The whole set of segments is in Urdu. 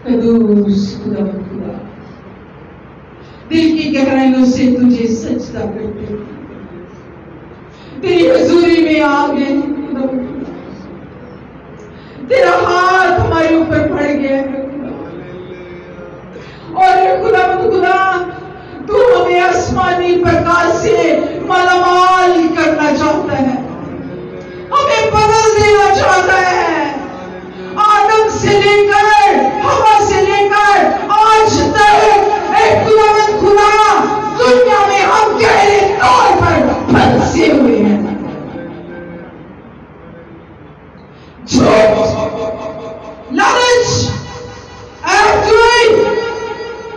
قدوس خدا دل کی گہرائیوں سے تجھے سجدہ کرتے ہیں، تیری حضوری میں آ گئے خدا، تیرا ہاتھ ہمارے اوپر پڑ گیا ہے اور خدا تو ہمیں آسمانی برکات سے مالا مال کرنا چاہتا ہے، ہمیں بدل دینا چاہتا ہے، آدم سے لے کر ہوا سے لے کر آج تک اے خدا دنیا میں ہم گہرے طور پر پھنسے ہوئے ہیں، جھوٹ، لالچ،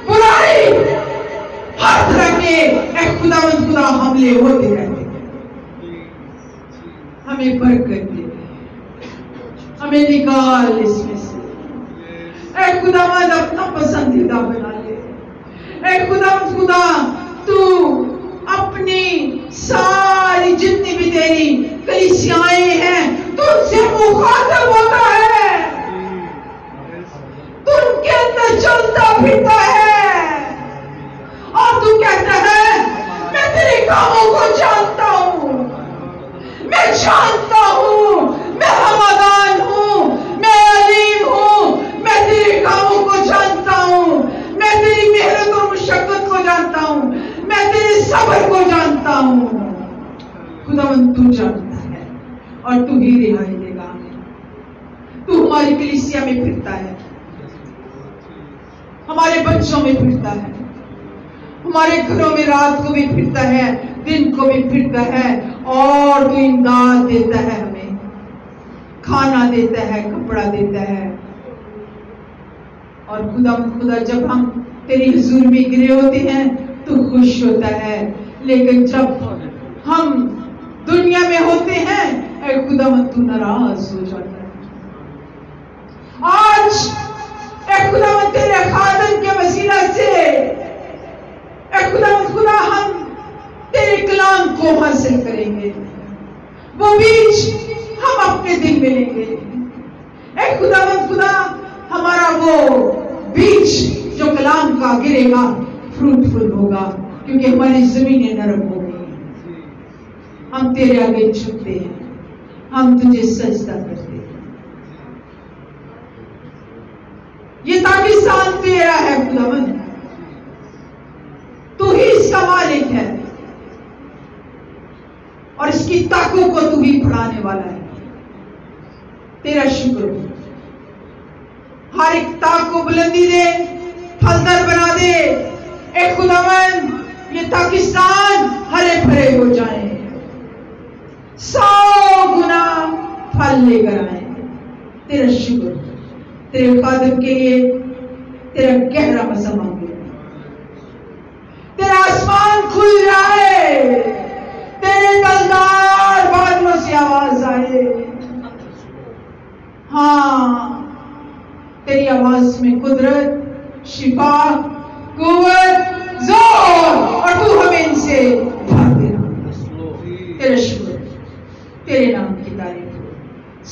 برائی، ہر طرح کے اے خدا حملے ہوتے رہتے ہیں، ہمیں برکت دے، ہمیں نکال اس میں سے، اے خداوند اپنا پسندیدہ بنا لے، اے خدا تو اپنی ساری جتنی بھی تیری کلیسیائیں ہیں تو ان سے مخاطب ہوتا ہے، تو ان کے اندر چلتا پھرتا ہے اور تو کہتا ہے میں تیرے کاموں کو جانتا ہوں، میں جانتا ہوں، میں ہمدان ہوں، میں علیم ہوں، میں تیرے کاموں کو جانتا ہوں، میں تیری محنت اور مشقت کو جانتا ہوں، میں تیرے صبر کو جانتا ہوں، خداوند تو جانتا ہے اور تو ہی رہائی دے گا، تو ہماری کلیسیا میں پھرتا ہے، ہمارے بچوں میں پھرتا ہے، ہمارے گھروں میں رات کو بھی پھرتا ہے، دن کو بھی پھرتا ہے، اور تو امداد دیتا ہے، ہمیں کھانا دیتا ہے، کپڑا دیتا ہے، اور خدا جب ہم تیری حضور میں گرے ہوتے ہیں تو خوش ہوتا ہے، لیکن جب ہم دنیا میں ہوتے ہیں اے خدا تو ناراض ہو جاتا ہے۔ آج اے خدا تیرے خادم کے وسیلہ سے اے خدا ہم تیرے کلام کو حاصل کریں گے، وہ بیج ہم اپنے دل میں لیں گے، اے خدا ہمارا وہ بیج جو کلام کا گرے گا فروٹفل ہوگا، کیونکہ ہماری زمینیں نرم ہو گئی ہیں، ہم تیرے آگے جھکتے ہیں، ہم تجھے سجدہ کرتے ہیں، یہ پاکستان تیرا ہے خداوند، تو ہی اس کا مالک ہے اور اس کی طاقتوں کو تو ہی بڑھانے والا ہے، تیرا شکر ہو، ہر ایک طاقت کو بلندی دے، پھلدار بنا دے، اے خداوند یہ پاکستان ہرے بھرے ہو جائیں، 100 گنا پھل لے کر آئیں، تیرا شکر، تیرے خادم کے لیے تیرا گہرا مزہ مانگے، تیرا آسمان کھل جائے، تیرے دلدار بادلوں سے آواز آئے، ہاں تیری آواز میں قدرت، شفا، قوت، زور، اور تو ہمیں ان سے بھر دینا، تیرا شکر، تیرے نام کی تعریف ہو،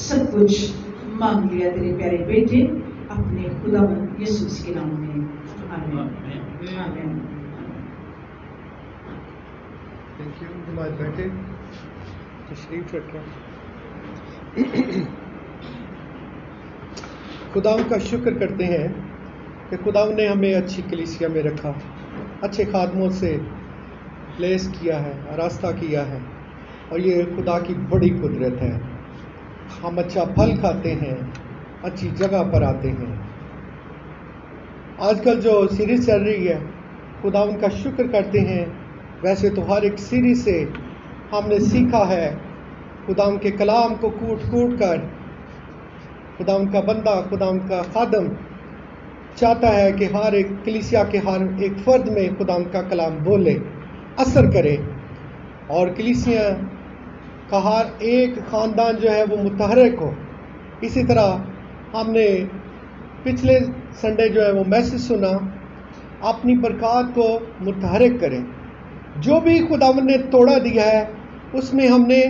سب کچھ مانگ لیا تیرے پیارے بیٹے اپنے خداوند یسوع کے نام میں، آمین آمین۔ تھینک یو ہمارے بیٹے تشریف رکھیں۔ خداوند کا شکر کرتے ہیں کہ خداوند نے ہمیں اچھی کلیسیا میں رکھا، اچھے خادموں سے لیس کیا ہے، راستہ کیا ہے، اور یہ خدا کی بڑی قدرت ہے، ہم اچھا پھل کھاتے ہیں، اچھی جگہ پر آتے ہیں۔ آج کل جو سیریز چل رہی ہے خداوند کا شکر کرتے ہیں، ویسے تو ہر ایک سیریز سے ہم نے سیکھا ہے، خداوند کے کلام کو کوٹ کوٹ کر خداوند کا بندہ، خداوند کا خادم چاہتا ہے کہ ہر ایک کلیسیا کے ہر ایک فرد میں خداوند کا کلام بولے، اثر کرے، اور کلیسیا کا ہر ایک خاندان جو ہے وہ متحرک ہو۔ اسی طرح ہم نے پچھلے سنڈے جو ہے وہ میسج سنا، اپنی برکات کو متحرک کریں، جو بھی خداوند نے توڑا دیا ہے اس میں ہم نے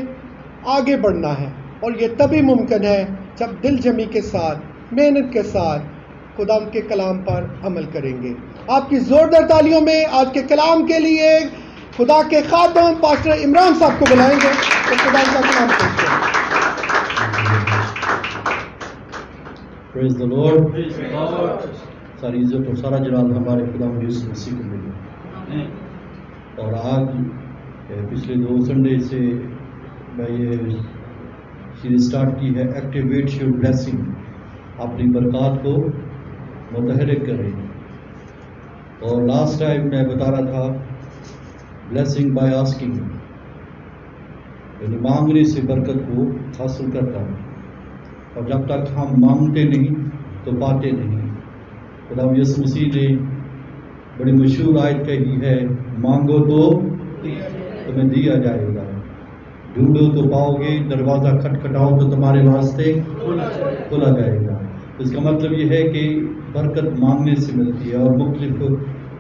آگے بڑھنا ہے، اور یہ تبھی ممکن ہے جب دل جمی کے ساتھ، محنت کے ساتھ خدا کے کلام پر عمل کریں گے. آپ کی زوردار تالیوں میں آج کے کلام کے لیے خدا کے خادم پاسٹر عمران صاحب کو بلائیں گے تو خدا کا کلام پیش کریں. Praise the Lord. ساری عزت اور سارا جلال ہمارے خدا یسوع مسیح کو ملے. اور آج پچھلے 2 سنڈے سے میں یہ سیریز سٹارٹ کی ہے ایکٹیویٹ یور بلیسنگ. اپنی برکات کو متحرک کریں. اور لاسٹ ٹائم میں بتا رہا تھا بلیسنگ بائی آسکنگ، یعنی مانگنے سے برکت کو حاصل کرتا ہے. اور جب تک ہم مانگتے نہیں تو پاتے نہیں. خدا یسوع مسیح نے بڑی مشہور آیت کہی ہے، مانگو تو تمہیں دیا جائے گا، ڈھونڈو تو پاؤ گے، دروازہ کھٹکھٹاؤ تو تمہارے واسطے کھولا جائے گا. اس کا مطلب یہ ہے کہ برکت مانگنے سے ملتی ہے. اور مختلف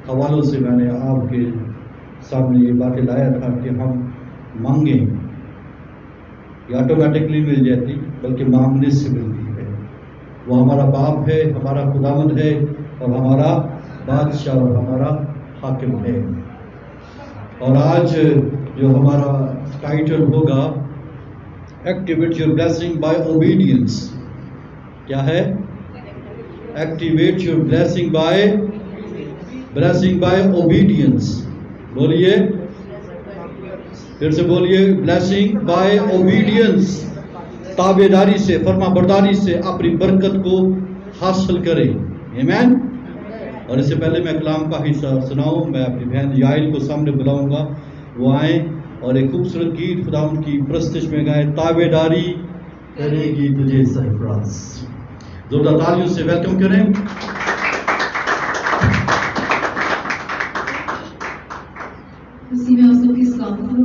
حوالوں سے میں نے آپ کے سامنے یہ باتیں لایا تھا کہ ہم مانگیں، یہ آٹومیٹکلی مل جاتی، بلکہ مانگنے سے ملتی ہے. وہ ہمارا باپ ہے، ہمارا خداوند ہے، اور ہمارا بادشاہ اور ہمارا حاکم ہے. اور آج جو ہمارا ٹائٹل ہوگا activate your blessing by obedience. کیا ہے؟ Activate your blessing by obedience. بولیے، پھر سے بولیے، بلیسنگ بائی اوبیڈینس. تابع داری سے، فرما برداری سے اپنی برکت کو حاصل کریں. آمین. اور اس سے پہلے میں کلام کا حصہ سناؤں، میں اپنی بہن یائل کو سامنے بلاؤں گا، وہ آئیں اور ایک خوبصورت گیت خداوند کی پرستش میں گائیں، تابع داری کرے گی تجھے سرفراز. زوردار تالیوں سے ویلکم کریں. اسی میں آپ سب کی سلامت ہو.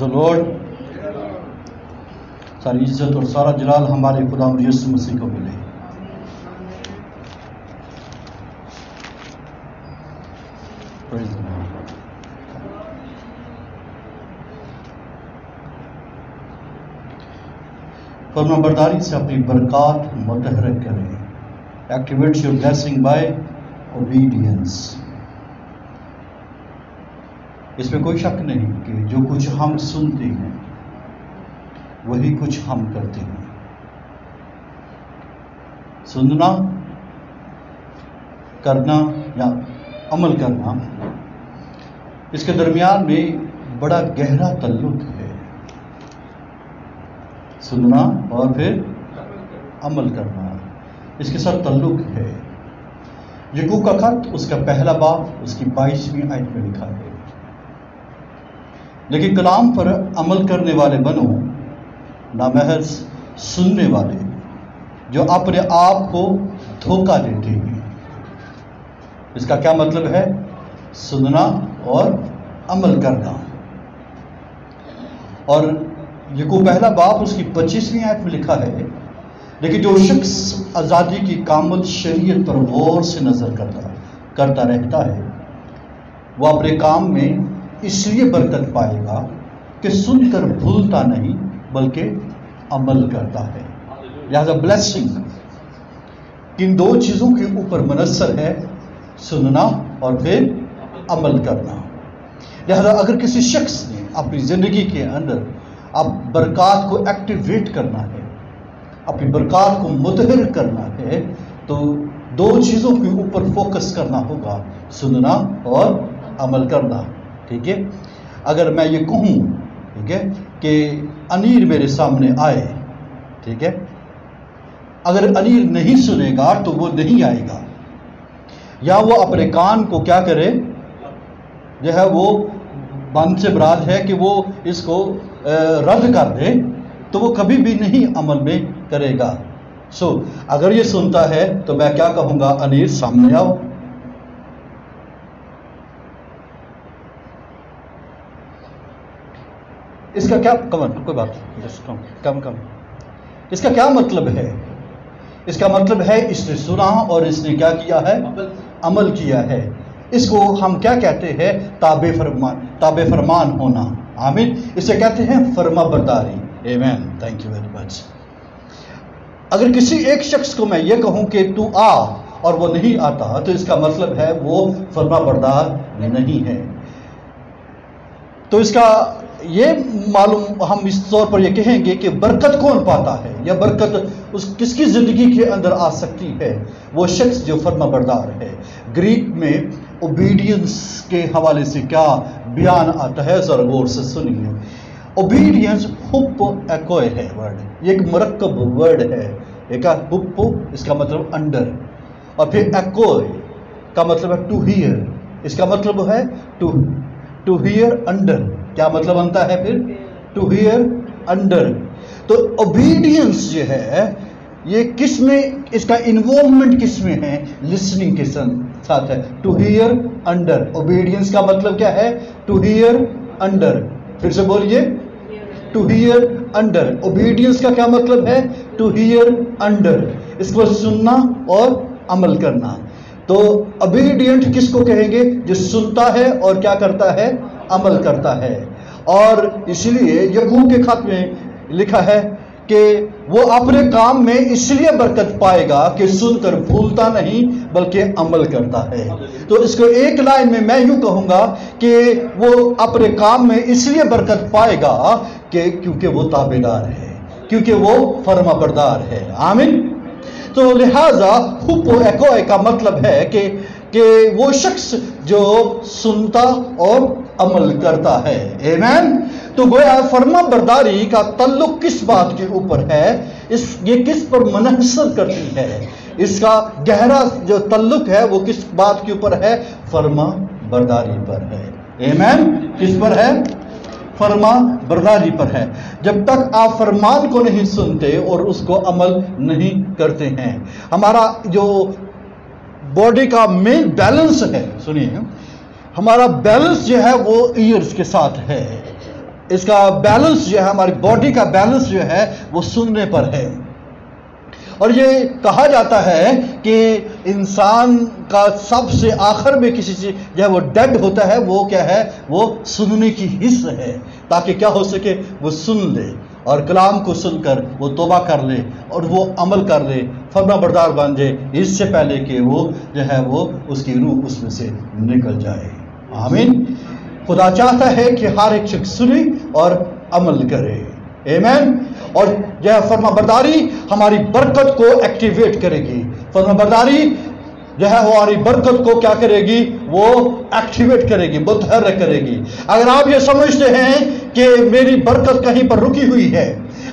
the Lord. ساری عزت اور سارا جلال ہمارے خدا یسوع مسیح کو ملے. Praise the Lord. فرما برداری سے اپنی برکات متحرک کریں. Activate your blessing by obedience. اس میں کوئی شک نہیں کہ جو کچھ ہم سنتے ہیں وہی کچھ ہم کرتے ہیں. سننا، کرنا یا عمل کرنا، اس کے درمیان میں بڑا گہرا تعلق ہے. سننا اور پھر عمل کرنا، اس کے ساتھ تعلق ہے. یعقوب کا خط اس کا پہلا باب اس کی 22ویں آیت میں لکھا ہے، لیکن کلام پر عمل کرنے والے بنو، نہ محض سننے والے جو اپنے آپ کو دھوکہ دیتے ہیں. اس کا کیا مطلب ہے؟ سننا اور عمل کرنا. اور یعقوب پہلا باب اس کی 25ویں آیت میں لکھا ہے، لیکن جو شخص آزادی کی کامل شریعت پر غور سے نظر کرتا رہتا ہے، وہ اپنے کام میں اس لیے برکت پائے گا کہ سن کر بھولتا نہیں بلکہ عمل کرتا ہے. لہذا بلیسنگ ان دو چیزوں کے اوپر منحصر ہے، سننا اور پھر عمل کرنا. لہذا اگر کسی شخص نے اپنی زندگی کے اندر اب برکات کو ایکٹیویٹ کرنا ہے، اپنی برکات کو متحرک کرنا ہے، تو دو چیزوں کے اوپر فوکس کرنا ہوگا، سننا اور عمل کرنا. ٹھیک ہے؟ اگر میں یہ کہوں، ٹھیک ہے، کہ انیر میرے سامنے آئے، ٹھیک ہے، اگر انیر نہیں سنے گا تو وہ نہیں آئے گا، یا وہ اپنے کان کو کیا کرے، جو ہے وہ بند سے مراد ہے کہ وہ اس کو رد کر دے، تو وہ کبھی بھی نہیں عمل میں کرے گا. اگر یہ سنتا ہے تو میں کیا کہوں گا؟ انیر سامنے آؤ. اس کا کیا کوئی بات کم اس کا کیا مطلب ہے؟ اس کا مطلب ہے اس نے سنا اور اس نے کیا کیا ہے؟ عمل کیا ہے. اس کو ہم کیا کہتے ہیں؟ تابع فرمان ہونا. آمین. اسے کہتے ہیں فرما برداری. آمین. Thank you very much. اگر کسی ایک شخص کو میں یہ کہوں کہ تو آ اور وہ نہیں آتا، تو اس کا مطلب ہے وہ فرما بردار نہیں ہے. تو اس کا یہ معلوم ہم اس طور پر یہ کہیں گے کہ برکت کون پاتا ہے، یا برکت کس کی زندگی کے اندر آ سکتی ہے؟ وہ شخص جو فرما بردار ہے. گریک میں اوبیڈینس کے حوالے سے کیا بیان آتا ہے، ذرا غور سے سنیے. اوبیڈینس ہپ ایکوئے ہے ورڈ، یہ ایک مرکب ورڈ ہے. ایک ہپ، اس کا مطلب انڈر، اور پھر ایکوئے کا مطلب ہے ٹو ہیئر. اس کا مطلب ہے ٹو ہیئر انڈر. کیا مطلب بنتا ہے پھر؟ To hear under. تو اوبیڈینس جو ہے یہ کس میں، اس کا انوالومنٹ کس میں ہے؟ لسننگ کے ساتھ ہے. To hear under. اوبیڈینس کا مطلب کیا ہے؟ To hear under. پھر سے بولیے، ٹو ہیئر انڈر. اوبیڈینس کا کیا مطلب ہے؟ To hear under. اس کو سننا اور عمل کرنا. تو اوبیڈینٹ کس کو کہیں گے؟ جو سنتا ہے اور کیا کرتا ہے؟ عمل کرتا ہے. اور اسی لیے یعقوب کے خط میں لکھا ہے کہ وہ اپنے کام میں اس لیے برکت پائے گا کہ سن کر بھولتا نہیں بلکہ عمل کرتا ہے. تو اس کو ایک لائن میں یوں کہوں گا کہ وہ اپنے کام میں اس لیے برکت پائے گا کہ کیونکہ وہ تابعدار ہے، کیونکہ وہ فرما بردار ہے. آمین. تو لہذا ہپو ایکوئے کا مطلب ہے کہ وہ شخص جو سنتا اور عمل کرتا ہے. آمین. تو گویا فرما برداری کا تعلق کس بات کے اوپر ہے؟ یہ کس پر منحصر کرتی ہے؟ اس کا گہرا جو تعلق ہے وہ کس بات کے اوپر ہے؟ فرما برداری پر ہے. آمین. کس پر ہے؟ فرما برداری پر ہے. جب تک آپ فرمان کو نہیں سنتے اور اس کو عمل نہیں کرتے ہیں. ہمارا جو باڈی کا مین بیلنس ہے، سنیے، ہمارا بیلنس جو ہے وہ ایئرز کے ساتھ ہے. اس کا بیلنس جو ہے، ہماری باڈی کا بیلنس جو ہے وہ سننے پر ہے. اور یہ کہا جاتا ہے کہ انسان کا سب سے آخر میں کسی چیز جو ہے وہ ڈیڈ ہوتا ہے، وہ کیا ہے؟ وہ سننے کی حص ہے، تاکہ کیا ہو سکے؟ وہ سن لے اور کلام کو سن کر وہ توبہ کر لے اور وہ عمل کر لے، فرما بردار بن جائے، اس سے پہلے کہ وہ جو ہے وہ اس کی روح اس میں سے نکل جائے. آمین. خدا چاہتا ہے کہ ہر ایک شخص سنے اور عمل کرے. آمین. اور جو ہے فرما برداری ہماری برکت کو ایکٹیویٹ کرے گی. فرما برداری جو ہے وہ ہماری برکت کو کیا کرے گی؟ وہ ایکٹیویٹ کرے گی، متحرک کرے گی. اگر آپ یہ سمجھتے ہیں کہ میری برکت کہیں پر رکی ہوئی ہے،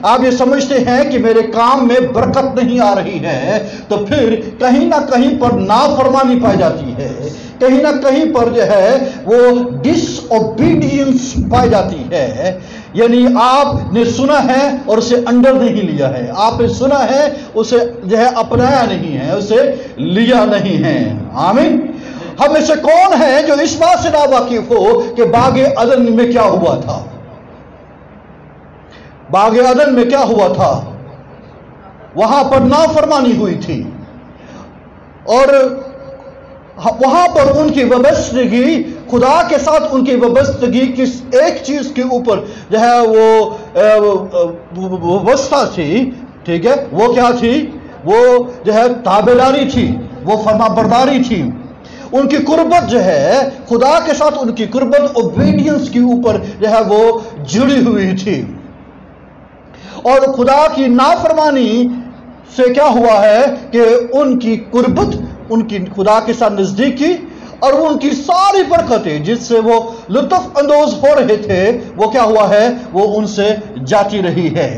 آپ یہ سمجھتے ہیں کہ میرے کام میں برکت نہیں آ رہی ہے، تو پھر کہیں نہ کہیں پر نافرمانی پائی جاتی ہے، کہیں نہ کہیں پر جو ہے وہ ڈس اوبیڈینس پائی جاتی ہے. یعنی آپ نے سنا ہے اور اسے انڈر نہیں لیا ہے، آپ نے سنا ہے اسے جو ہے اپنایا نہیں ہے، اسے لیا نہیں ہے. آمین. ہم میں سے کون ہے جو اس بات سے نا واقف ہو کہ باغ عدن میں کیا ہوا تھا؟ باغ عدن میں کیا ہوا تھا؟ وہاں پر نافرمانی ہوئی تھی، اور وہاں پر ان کی وابستگی خدا کے ساتھ، ان کی وابستگی کس ایک چیز کے اوپر جو ہے وہ وابستہ تھی. ٹھیک ہے، وہ کیا تھی؟ وہ جو ہے تابعداری تھی، وہ فرما برداری تھی. ان کی قربت جو ہے خدا کے ساتھ، ان کی قربت اوبیڈینس کے اوپر جو ہے وہ جڑی ہوئی تھی. اور خدا کی نافرمانی سے کیا ہوا ہے کہ ان کی قربت، ان کی خدا کے ساتھ نزدیکی اور ان کی ساری برکتیں جس سے وہ لطف اندوز ہو رہے تھے، وہ کیا ہوا ہے؟ وہ ان سے جاتی رہی ہے.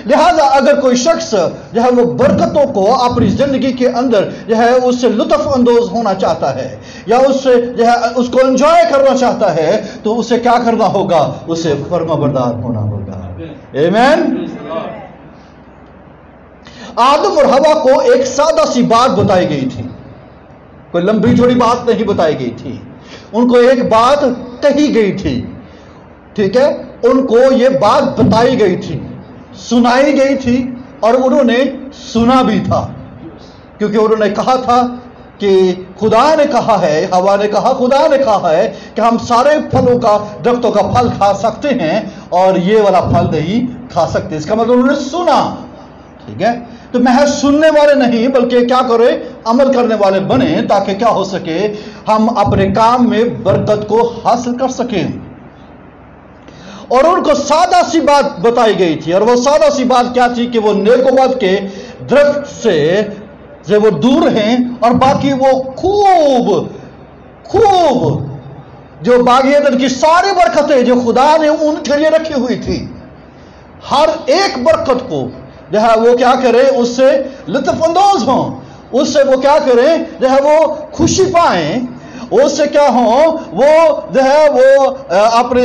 لہذا اگر کوئی شخص جو ہے وہ برکتوں کو اپنی زندگی کے اندر جو ہے اس سے لطف اندوز ہونا چاہتا ہے، یا اس سے جو ہے اس کو انجوائے کرنا چاہتا ہے، تو اسے کیا کرنا ہوگا؟ اسے فرما بردار ہونا ہوگا. آمین. آدم اور حوا کو ایک سادہ سی بات بتائی گئی تھی، کوئی لمبی چوڑی بات نہیں بتائی گئی تھی. ان کو ایک بات کہی گئی تھی. ٹھیک ہے، ان کو یہ بات بتائی گئی تھی، سنائی گئی تھی، اور انہوں نے سنا بھی تھا، کیونکہ انہوں نے کہا تھا کہ خدا نے کہا ہے، حوا نے کہا، خدا نے کہا ہے کہ ہم سارے پھلوں کا، درختوں کا پھل کھا سکتے ہیں اور یہ والا پھل نہیں کھا سکتے. اس کا مطلب انہوں نے سنا. ٹھیک ہے، تو محض سننے والے نہیں بلکہ کیا کرے؟ عمل کرنے والے بنے، تاکہ کیا ہو سکے؟ ہم اپنے کام میں برکت کو حاصل کر سکیں. اور ان کو سادہ سی بات بتائی گئی تھی، اور وہ سادہ سی بات کیا تھی؟ کہ وہ نیک و بد کے درخت سے وہ دور ہیں، اور باقی وہ خوب جو باغ عدن کی ساری برکتیں جو خدا نے ان کے لیے رکھی ہوئی تھی، ہر ایک برکت کو جو ہے وہ کیا کرے؟ اس سے لطف اندوز ہوں، اس سے وہ کیا کریں؟ جو ہے وہ خوشی پائیں، اس سے کیا ہوں؟ وہ جو ہے وہ اپنے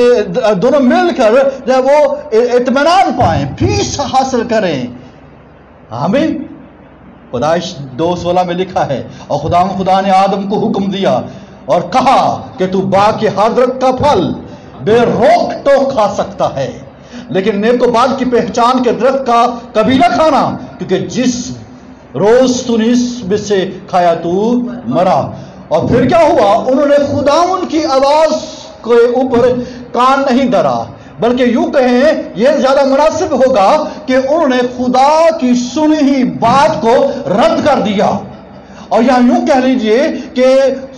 دونوں مل کر جو ہے وہ اطمینان پائیں، پیس حاصل کریں. آمین. پیدائش 2:16 میں لکھا ہے، اور خدا نے آدم کو حکم دیا اور کہا کہ تو باغ کے ہر درخت کا پھل بے روک ٹوک کھا سکتا ہے، لیکن نیک و بد کی پہچان کے درخت کا کبھی نہ کھانا، کیونکہ جس روز تو نے اس میں سے کھایا تو مرا. اور پھر کیا ہوا؟ انہوں نے خداوند کی آواز کے اوپر کان نہیں دھرا، بلکہ یوں کہیں یہ زیادہ مناسب ہوگا کہ انہوں نے خدا کی سنی ہوئی بات کو رد کر دیا، اور یہاں یوں کہہ لیجئے کہ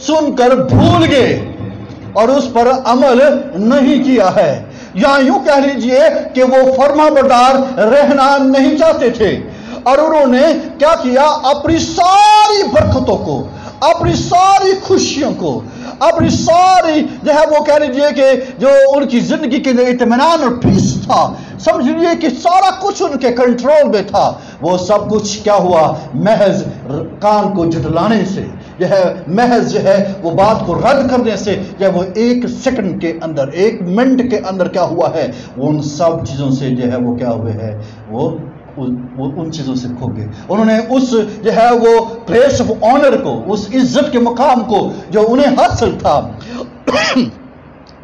سن کر بھول گئے اور اس پر عمل نہیں کیا ہے. یا یوں کہہ لیجئے کہ وہ فرما بردار رہنا نہیں چاہتے تھے، اور انہوں نے کیا کیا؟ اپنی ساری برکتوں کو، اپنی ساری خوشیوں کو، اپنی ساری جو ہے وہ کہہ لیجئے کہ جو ان کی زندگی کے لیے اطمینان اور پیس تھا، سمجھ لیجئے کہ سارا کچھ ان کے کنٹرول میں تھا، وہ سب کچھ کیا ہوا؟ محض کان کو جھٹلانے سے جو ہے، محض جو ہے وہ بات کو رد کرنے سے، جو ہے وہ ایک سیکنڈ کے اندر، ایک منٹ کے اندر کیا ہوا ہے؟ وہ ان سب چیزوں سے جو ہے وہ کیا ہوئے ہے؟ وہ ان چیزوں سے کھو گئے. انہوں نے اس جو ہے وہ پلیس آف آنر کو، اس عزت کے مقام کو جو انہیں حاصل تھا،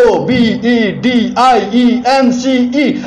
OBEDIENCE।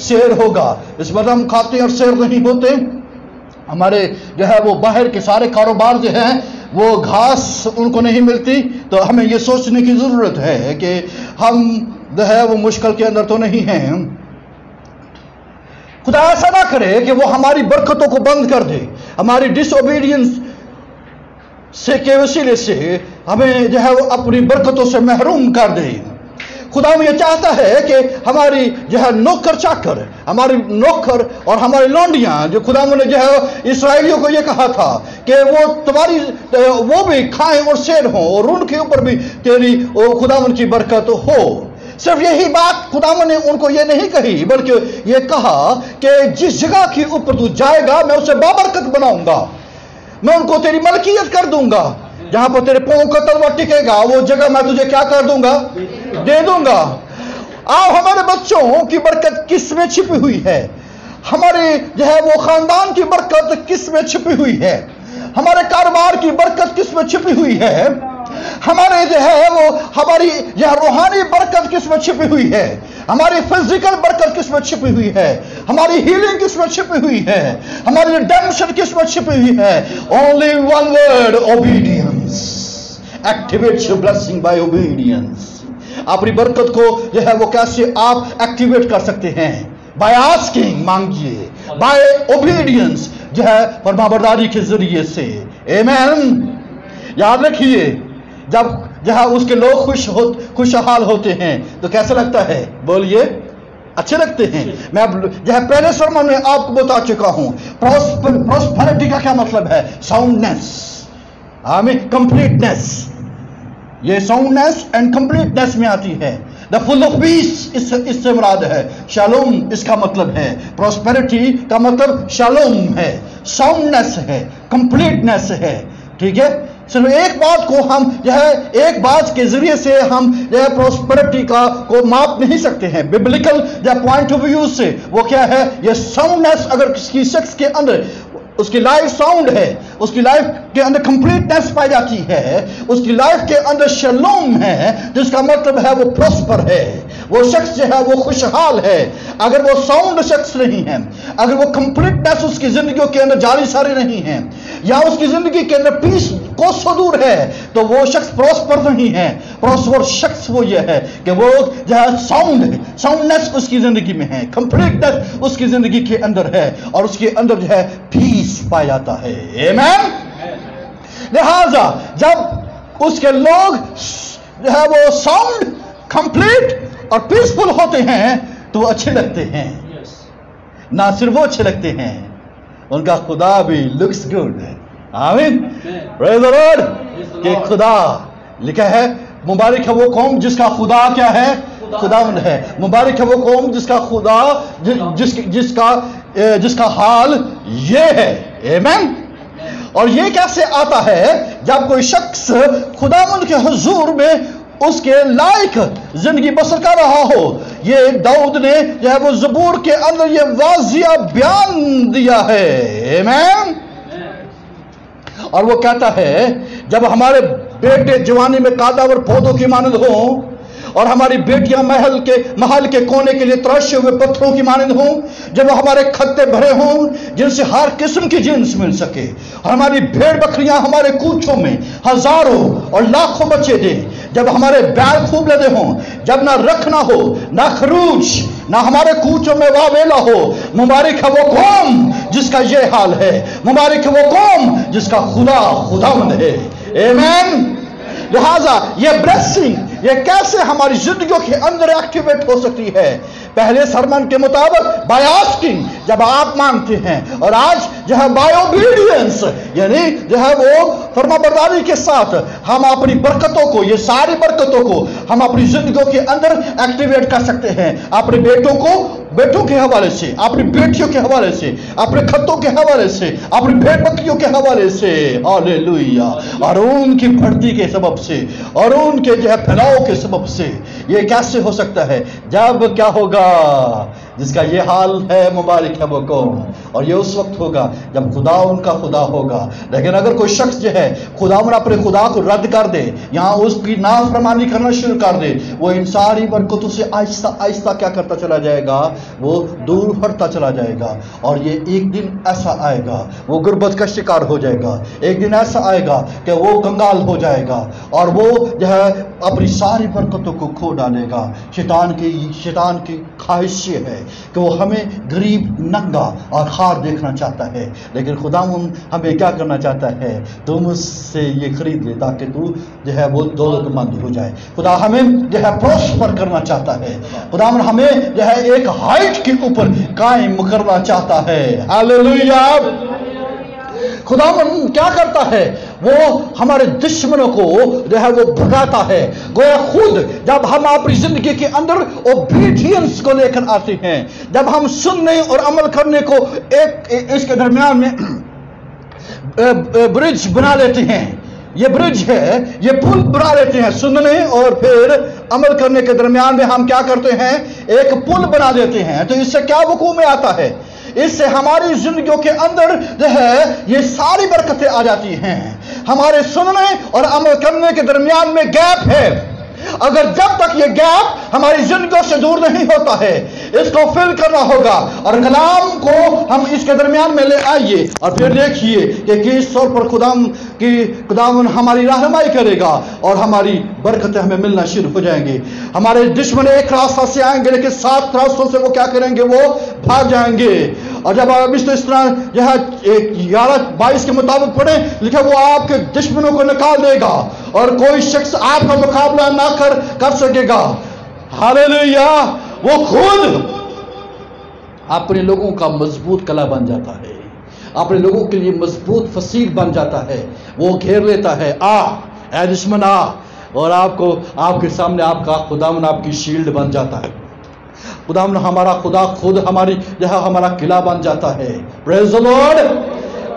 سیر ہوگا. اس وقت ہم کھاتے ہیں اور سیر نہیں ہوتے. ہمارے جو ہے وہ باہر کے سارے کاروبار جو ہیں وہ گھاس ان کو نہیں ملتی. تو ہمیں یہ سوچنے کی ضرورت ہے کہ ہم جو ہے وہ مشکل کے اندر تو نہیں ہیں. خدا ایسا نہ کرے کہ وہ ہماری برکتوں کو بند کر دے. ہماری ڈس اوبیڈینس سے کے وسیلے سے ہمیں جو ہے وہ اپنی برکتوں سے محروم کر دے. خدا یہ چاہتا ہے کہ ہماری جو ہے نوکر چاکر، ہماری نوکر اور ہماری لونڈیاں، جو خدا نے جو ہے اسرائیلیوں کو یہ کہا تھا کہ وہ تمہاری وہ بھی کھائیں اور سیر ہوں اور ان کے اوپر بھی تیری خدا کی برکت ہو. صرف یہی بات خدا نے ان کو یہ نہیں کہی، بلکہ یہ کہا کہ جس جگہ کے اوپر تو جائے گا میں اسے بابرکت بناؤں گا، میں ان کو تیری ملکیت کر دوں گا. جہاں پر تیرے پاؤں کا تلوا ٹکے گا وہ جگہ میں تجھے کیا کر دوں گا؟ دے دوں گا. آؤ، ہمارے بچوں کی برکت کس میں چھپی ہوئی ہے؟ ہمارے جو ہے وہ خاندان کی برکت کس میں چھپی ہوئی ہے؟ ہمارے کاروبار کی برکت کس میں چھپی ہوئی ہے؟ ہمارے جو ہے وہ ہماری یہ روحانی برکت کس میں چھپی ہوئی ہے؟ ہماری فزیکل برکت کس میں چھپی ہوئی ہے؟ ہماری ہیلنگ کس میں چھپی ہوئی ہے؟ ہماری ریڈیمپشن کس میں چھپی ہوئی ہے؟ only one word, obedience. Activate your blessing by obedience. اپنی برکت کو جو ہے وہ کیسے آپ ایکٹیویٹ کر سکتے ہیں؟ by asking، مانگیے. by obedience، جو ہے فرمانبرداری کے ذریعے سے. amen. یاد رکھیے، جب جہاں اس کے لوگ خوشحال ہوتے ہیں تو کیسا لگتا ہے؟ بولیے، اچھے لگتے ہیں. میں اب جو ہے پہلے سرمن میں آپ کو بتا چکا ہوں پروسپیرٹی کا کیا مطلب ہے. ساؤنڈنس، آمین، کمپلیٹنس. یہ ساؤنڈنس اینڈ کمپلیٹنس میں آتی ہے. دا فل آف پیس اس سے مراد ہے. شالوم اس کا مطلب ہے. پروسپیرٹی کا مطلب شالوم ہے، ساؤنڈنس ہے، کمپلیٹنس ہے. ٹھیک ہے. صرف ایک بات کو ہم جو ہے ایک بات کے ذریعے سے ہم جو ہے پروسپیرٹی کو ماپ نہیں سکتے ہیں. ببلیکل جو پوائنٹ آف ویو سے وہ کیا ہے؟ یہ ساؤنڈنس اگر کسی شخص کے اندر اس کی لائف ساؤنڈ ہے، اس کی لائف کے اندر کمپلیٹنس پائی جاتی ہے، اس کی لائف کے اندر شلوم ہے، جس کا مطلب ہے وہ پروسپر ہے، وہ شخص جو ہے وہ خوشحال ہے. اگر وہ ساؤنڈ شخص نہیں ہے، اگر وہ کمپلیٹنس اس کی زندگیوں کے اندر جاری سارے نہیں ہیں، یا اس کی زندگی کے اندر پیس کو صدور ہے، تو وہ شخص پروسپر نہیں ہے. پروسپر شخص وہ یہ ہے کہ وہ جو ہے ساؤنڈنس اس کی زندگی میں ہے، کمپلیٹنس اس کی زندگی کے اندر ہے، اور اس کے اندر جو ہے پیس پایا جاتا ہے. آمین. لہذا جب اس کے لوگ جو ہے وہ ساؤنڈ، کمپلیٹ اور پیسفل ہوتے ہیں تو وہ اچھے لگتے ہیں. نہ صرف وہ اچھے لگتے ہیں، ان کا خدا بھی لکس گڈ. آمین. پریز دی لارڈ. کہ خدا لکھا ہے مبارک ہے وہ قوم جس کا خدا کیا ہے؟ خداوند ہے. مبارک ہے وہ قوم جس کا خدا جس کا حال یہ ہے. آمین. اور یہ کیسے آتا ہے؟ جب کوئی شخص خداوند کے حضور میں اس کے لائق زندگی بسر کر رہا ہو. یہ داؤد نے جو ہے وہ زبور کے اندر یہ واضح بیان دیا ہے. آمین. اور وہ کہتا ہے جب ہمارے بیٹے جوانی میں قادور پودوں کی مانند ہوں، اور ہماری بیٹیاں محل کے کونے کے لیے تراشے ہوئے پتھروں کی مانند ہوں، جب ہمارے کھتے بھرے ہوں جن سے ہر قسم کی جنس مل سکے، اور ہماری بھیڑ بکریاں ہمارے کوچوں میں ہزاروں اور لاکھوں بچے دیں، جب ہمارے بیل خوب لدے ہوں، جب نہ رکھ نہ ہو نہ خروج، نہ ہمارے کوچوں میں واویلا ہو. مبارک ہے وہ قوم جس کا یہ حال ہے. مبارک ہے وہ قوم جس کا خداوند ہے. آمین. لہذا یہ بلیسنگ یہ کیسے ہماری زندگیوں کے اندر ایکٹیویٹ ہو سکتی ہے؟ پہلے سرمن کے مطابق بائی آسکنگ، جب آپ مانگتے ہیں، اور آج جو ہے بائی اوبیڈینس، یعنی جو ہے وہ فرما برداری کے ساتھ ہم اپنی برکتوں کو، یہ ساری برکتوں کو ہم اپنی زندگیوں کے اندر ایکٹیویٹ کر سکتے ہیں. اپنے بیٹوں کے حوالے سے، اپنی بیٹیوں کے حوالے سے، اپنے خطوں کے حوالے سے، اپنی بھیڑ بکریوں کے حوالے سے. ہاللیلویا. اور ان کی بڑھتی کے سبب سے، اور ان کے جو ہے پھیلاؤ کے سبب سے. یہ کیسے ہو سکتا ہے؟ جب کیا ہوگا؟ جس کا یہ حال ہے مبارک ہے وہ قوم. اور یہ اس وقت ہوگا جب خدا ان کا خدا ہوگا. لیکن اگر کوئی شخص جو ہے خداوند اپنے خدا کو رد کر دے، یہاں اس کی نافرمانی کرنا شروع کر دے، وہ ان ساری برکتوں سے آہستہ آہستہ کیا کرتا چلا جائے گا؟ وہ دور ہٹتا چلا جائے گا. اور یہ ایک دن ایسا آئے گا وہ غربت کا شکار ہو جائے گا. ایک دن ایسا آئے گا کہ وہ کنگال ہو جائے گا اور وہ جو ہے اپنی ساری برکتوں کو کھو ڈالے گا. شیطان کی خواہش یہ ہے کہ وہ ہمیں غریب، ننگا اور خوار دیکھنا چاہتا ہے، لیکن خدا ہمیں کیا کرنا چاہتا ہے؟ تم اس سے یہ خرید لے تاکہ تو جو ہے وہ دولت مند ہو جائے. خدا ہمیں جو ہے پروسپر کرنا چاہتا ہے. خدا ہمیں جو ہے ایک ہائٹ کے اوپر قائم کرنا چاہتا ہے. ہاللیلویا. خدا کیا کرتا ہے؟ وہ ہمارے دشمنوں کو جو ہے وہ بھگاتا ہے. گویا خود جب ہم اپنی زندگی کے اندر اوبیڈینس کو لے کر آتے ہیں، جب ہم سننے اور عمل کرنے کو ایک اس کے درمیان میں برج بنا لیتے ہیں، یہ برج ہے، یہ پل بنا لیتے ہیں. سننے اور پھر عمل کرنے کے درمیان میں ہم کیا کرتے ہیں؟ ایک پل بنا دیتے ہیں. تو اس سے کیا وقوع میں آتا ہے؟ اس سے ہماری زندگیوں کے اندر جو ہے یہ ساری برکتیں آ جاتی ہیں. ہمارے سننے اور عمل کرنے کے درمیان میں گیپ ہے. اگر جب تک یہ گیپ ہماری زندگیوں سے دور نہیں ہوتا ہے، اس کو فل کرنا ہوگا اور کلام کو ہم اس کے درمیان میں لے آئیے اور پھر دیکھیے کہ کس طور پر خداوند ہماری رہنمائی کرے گا اور ہماری برکتیں ہمیں ملنا شروع ہو جائیں گے. ہمارے دشمن ایک راستہ سے آئیں گے لیکن 7 راستوں سے وہ کیا کریں گے؟ وہ بھاگ جائیں گے. اور جب آپ اس طرح جو ہے 11:22 کے مطابق پڑھیں، لکھا وہ آپ کے دشمنوں کو نکال دے گا اور کوئی شخص آپ کا مقابلہ نہ کر سکے گا. ہاللیلویا. وہ خود اپنے لوگوں کا مضبوط قلعہ بن جاتا ہے، اپنے لوگوں کے لیے مضبوط فصیل بن جاتا ہے. وہ گھیر لیتا ہے، اے دشمن آ، اور آپ کے سامنے آپ کا خداوند آپ کی شیلڈ بن جاتا ہے. خداوند ہمارا خدا خود ہمارا قلعہ بن جاتا ہے. پریز دی لارڈ.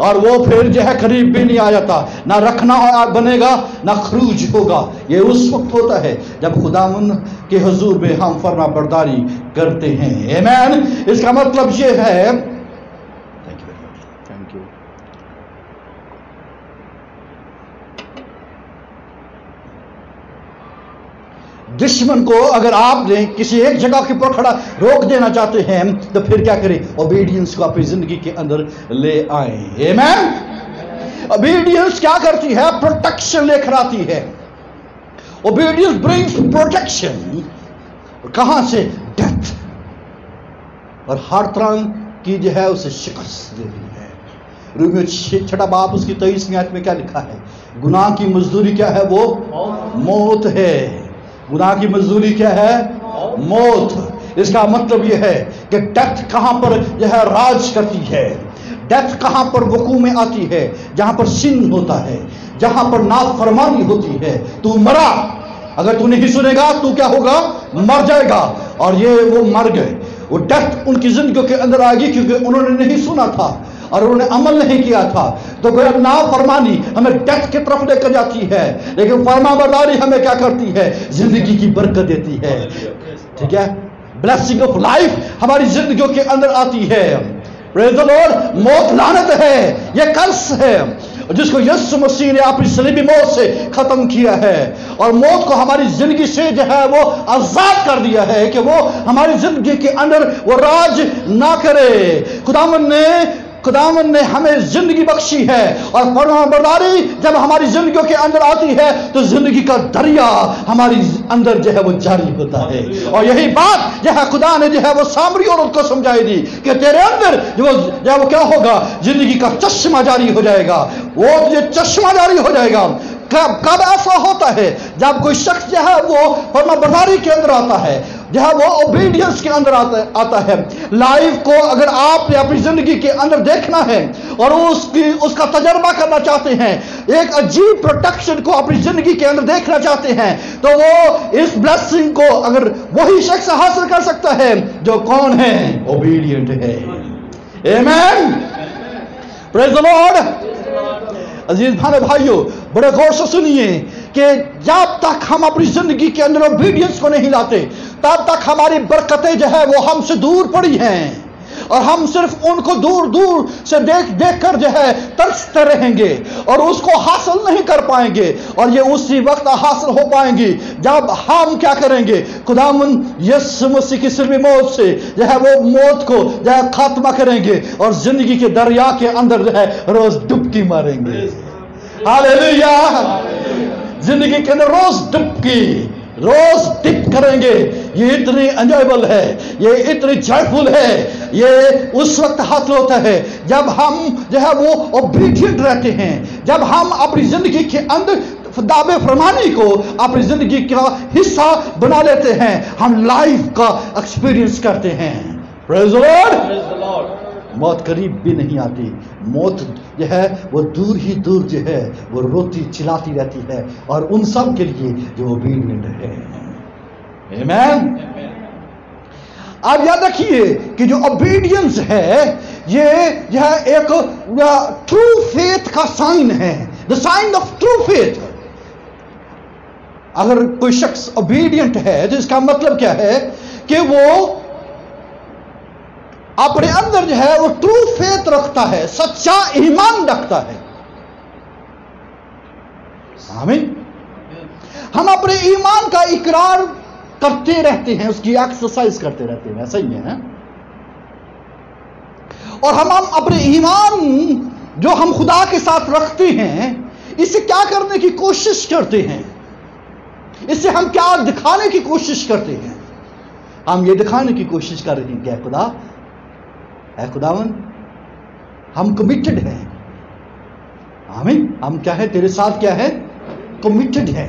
اور وہ پھر جو ہے قریب بھی نہیں آ جاتا، نہ رکھنا بنے گا نہ خروج ہوگا. یہ اس وقت ہوتا ہے جب خداوند کے حضور میں ہم فرما برداری کرتے ہیں. آمین. اس کا مطلب یہ ہے، تھینک یو. دشمن کو اگر آپ نے کسی ایک جگہ کے پر کھڑا روک دینا چاہتے ہیں تو پھر کیا کریں؟ اوبیڈینس کو اپنی زندگی کے اندر لے آئیں. آمین. اوبیڈینس کیا کرتی ہے؟ پروٹیکشن لے کر آتی ہے. Obedience brings protection. کہاں سے؟ ڈیتھ. اور ہر طرح کی جو ہے اسے شکست دیتی ہے. رومیو 6 باب اس کی 23 آیت میں کیا لکھا ہے؟ گناہ کی مزدوری کیا ہے؟ وہ موت ہے. گناہ کی مزدوری کیا ہے؟ موت. اس کا مطلب یہ ہے کہ ڈیتھ کہاں پر جو ہے راج کرتی ہے؟ ڈیتھ کہاں پر وقوع میں آتی ہے؟ جہاں پر سن ہوتا ہے، جہاں پر نافرمانی ہوتی ہے. تو مرا، اگر تو نہیں سنے گا تو کیا ہوگا؟ مر جائے گا. اور یہ وہ مر گئے. وہ ڈیتھ ان کی زندگیوں کے اندر آئے گی کیونکہ انہوں نے نہیں سنا تھا اور انہوں نے عمل نہیں کیا تھا. تو گویا نافرمانی ہمیں ڈیتھ کی طرف لے کر جاتی ہے، لیکن فرما برداری ہمیں کیا کرتی ہے؟ زندگی کی برکت دیتی ہے. ٹھیک ہے. بلیسنگ آف لائف ہماری زندگیوں کے اندر آتی ہے. پریز دی لارڈ. موت لعنت ہے، یہ کرس ہے جس کو یسوع مسیح نے اپنی صلیبی موت سے ختم کیا ہے اور موت کو ہماری زندگی سے جو ہے وہ آزاد کر دیا ہے کہ وہ ہماری زندگی کے اندر وہ راج نہ کرے. خداوند نے ہمیں زندگی بخشی ہے اور فرما برداری جب ہماری زندگیوں کے اندر آتی ہے تو زندگی کا دریا ہماری اندر جو ہے وہ جاری ہوتا ہے. اور یہی بات جو ہے خدا نے جو ہے وہ سامری عورت کو سمجھائی دی کہ تیرے اندر جو ہے وہ کیا ہوگا؟ زندگی کا چشمہ جاری ہو جائے گا. وہ یہ چشمہ جاری ہو جائے گا. کب ایسا ہوتا ہے؟ جب کوئی شخص جو ہے وہ فرما برداری کے اندر آتا ہے، جو ہے وہ اوبیڈینس کے اندر آتا ہے. لائف کو اگر آپ نے اپنی زندگی کے اندر دیکھنا ہے اور اس کا تجربہ کرنا چاہتے ہیں، ایک عجیب پروٹیکشن کو اپنی زندگی کے اندر دیکھنا چاہتے ہیں، تو وہ اس بلیسنگ کو اگر وہی شخص حاصل کر سکتا ہے جو کون ہے؟ اوبیڈینٹ ہے. آمین. پریز دی لارڈ. عزیز بھائیو بڑے غور سے سنیے کہ جب تک ہم اپنی زندگی کے اندر اوبیڈینس کو نہیں لاتے تب تک ہماری برکتیں جو ہے وہ ہم سے دور پڑی ہیں. اور ہم صرف ان کو دور دور سے دیکھ کر جو ہے ترستے رہیں گے اور اس کو حاصل نہیں کر پائیں گے، اور یہ اسی وقت حاصل ہو پائیں گی جب ہم کیا کریں گے، خداوند یسوع مسیح کی صلیبی موت سے جو ہے وہ موت کو جو ہے خاتمہ کریں گے اور زندگی کے دریا کے اندر جو ہے روز ڈبکی ماریں گے۔ ہاللیلویا، زندگی کے اندر روز ڈپ کریں گے۔ یہ اتنی انجوائبل ہے، یہ اتنی جوائفل ہے، یہ اس وقت حاصل ہوتا ہے جب ہم جو ہے وہ اوبیڈینٹ رہتے ہیں، جب ہم اپنی زندگی کے اندر دعوے فرمانی کو اپنی زندگی کا حصہ بنا لیتے ہیں، ہم لائف کا ایکسپیرینس کرتے ہیں۔ پریز دی لارڈ۔ موت قریب بھی نہیں آتی، موت جو ہے وہ دور ہی دور جو ہے وہ روتی چلاتی رہتی ہے، اور ان سب کے لیے جو اوبیڈینٹ ہے۔ آمین۔ اب یاد رکھیے کہ جو اوبیڈینس ہے یہ جو ہے ایک ٹرو فیتھ کا سائن ہے، دا سائن آف ٹرو فیتھ۔ اگر کوئی شخص اوبیڈینٹ ہے تو اس کا مطلب کیا ہے کہ وہ اپنے اندر جو ہے وہ ٹرو فیتھ رکھتا ہے، سچا ایمان رکھتا ہے۔ آمین۔ ہم اپنے ایمان کا اقرار کرتے رہتے ہیں، اس کی ایکسرسائز کرتے رہتے ہیں، ایسا ہی ہے۔ اور ہم اپنے ایمان جو ہم خدا کے ساتھ رکھتے ہیں، اسے کیا کرنے کی کوشش کرتے ہیں، اس سے ہم کیا دکھانے کی کوشش کرتے ہیں؟ ہم یہ دکھانے کی کوشش کر رہے ہیں کہ خدا، اے خداوند ہم کمیٹڈ ہیں۔ آمین۔ ہم کیا ہے، تیرے ساتھ کیا ہے، کمیٹڈ ہے،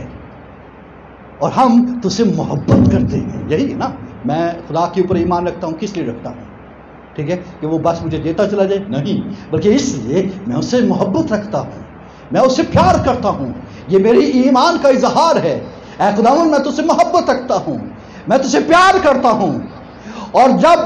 اور ہم تجھ سے محبت کرتے ہیں۔ یہی ہے نا، میں خدا کے اوپر ایمان رکھتا ہوں، کس لیے رکھتا ہوں؟ ٹھیک ہے کہ وہ بس مجھے دیتا چلا جائے؟ نہیں، بلکہ اس لیے میں اس سے محبت رکھتا ہوں، میں اس سے پیار کرتا ہوں۔ یہ میری ایمان کا اظہار ہے۔ اے خداوند میں تجھ سے محبت رکھتا ہوں، میں تجھ سے پیار کرتا ہوں۔ اور جب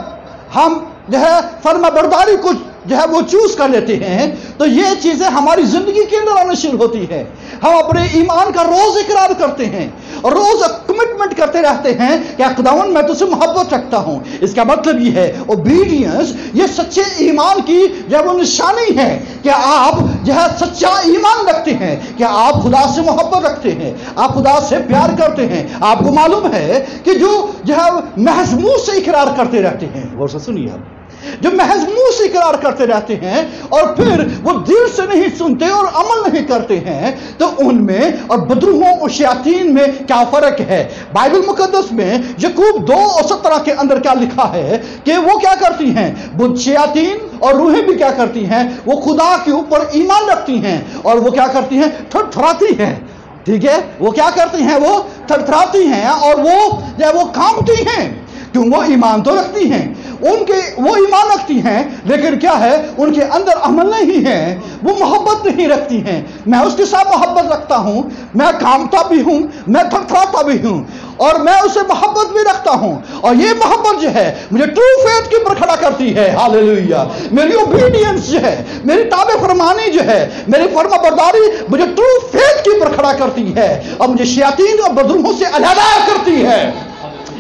ہم جو ہے فرما برداری کو جو ہے وہ چوز کر لیتے ہیں تو یہ چیزیں ہماری زندگی کے اندر آنا شروع ہوتی ہے۔ ہم اپنے ایمان کا روز اقرار کرتے ہیں اور روز کمٹمنٹ کرتے رہتے ہیں کہ خداوند میں تجھ سے محبت رکھتا ہوں۔ اس کا مطلب یہ ہے اوبیڈینس، یہ سچے ایمان کی جو وہ نشانی ہے کہ آپ جو ہے سچا ایمان رکھتے ہیں، کہ آپ خدا سے محبت رکھتے ہیں، آپ خدا سے پیار کرتے ہیں۔ آپ کو معلوم ہے کہ جو ہے محض منہ سے اقرار کرتے رہتے ہیں، غور سے سنیے آپ، جو محض منہ سے اقرار کرتے رہتے ہیں اور پھر وہ دل سے نہیں سنتے اور عمل نہیں کرتے ہیں، تو ان میں اور بدروحوں اور شیاطین میں کیا فرق ہے؟ بائبل مقدس میں یعقوب 2:17 کے اندر کیا لکھا ہے کہ وہ کیا کرتی ہیں؟ شیاطین اور روحیں بھی کیا کرتی ہیں؟ وہ خدا کے اوپر ایمان رکھتی ہیں اور وہ کیا کرتی ہیں؟ تھرتھراتی ہیں۔ ٹھیک ہے، وہ کیا کرتی ہیں؟ وہ تھرتھراتی ہیں اور وہ کانپتی ہیں، کیوں؟ وہ ایمان تو رکھتی ہیں، وہ ایمان رکھتی ہیں، لیکن کیا ہے؟ ان کے اندر عمل نہیں ہے، وہ محبت نہیں رکھتی ہیں۔ میں اس کے ساتھ محبت رکھتا ہوں، میں کامتا بھی ہوں، میں تھرتھراتا بھی ہوں، اور میں اسے محبت بھی رکھتا ہوں، اور یہ محبت جو ہے مجھے ٹرو فیتھ کے اوپر کھڑا کرتی ہے۔ ہاللیلویا۔ میری اوبیڈینس جو ہے، میری تابع فرمانی جو ہے، میری فرما برداری مجھے ٹرو فیتھ کے اوپر کھڑا کرتی ہے اور مجھے شیاطین اور بدروحوں سے علیحدہ کرتی ہے۔